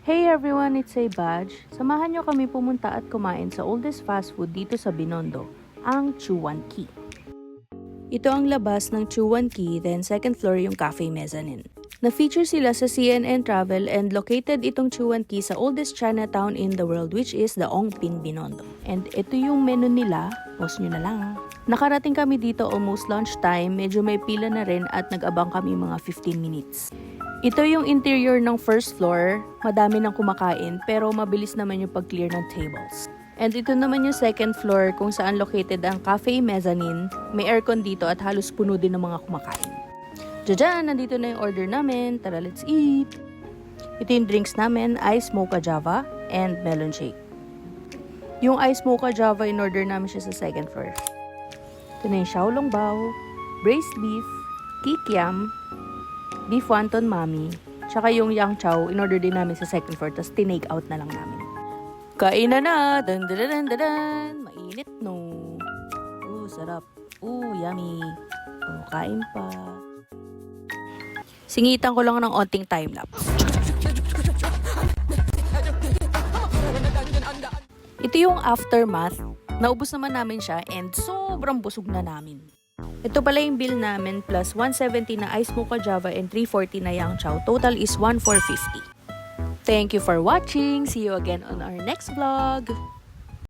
Hey everyone, it's a Badge. Samahan nyo kami pumunta at kumain sa oldest fast food dito sa Binondo, ang Chuan Key. Ito ang labas ng Chuan Key, then second floor yung cafe mezzanine. Na-feature sila sa CNN Travel and located itong Chuan Key sa oldest Chinatown in the world, which is the Ongping Binondo. And ito yung menu nila, post nyo na lang. Nakarating kami dito almost lunchtime, medyo may pila na rin at nag-abang kami mga 15 minutes. Ito yung interior ng first floor, madami nang kumakain pero mabilis naman yung pag-clear ng tables. And ito naman yung second floor kung saan located ang cafe mezzanine, may aircon dito at halos puno din ng mga kumakain. Diyan, nandito na yung order namin, tara let's eat! Ito yung drinks namin, ice mocha java and melon shake. Yung ice mocha java, in-order namin siya sa second floor. Ito na yung xiaolong bao, braised beef, kikiam, beef wonton mami, tsaka yung yang chow, in-order din namin sa second floor, tapos tinake out na lang namin. Kain na! Dan, dan, dan, dan, dan. Mainit no! Sarap! Yummy! Kain pa! Singitan ko lang ng onting time-lapse. Ito yung aftermath. Naubos naman namin siya and sobrang busog na namin. Ito pala yung bill namin plus 170 na ice mocha java and 340 na yang chow. Total is 1,450. Thank you for watching. See you again on our next vlog.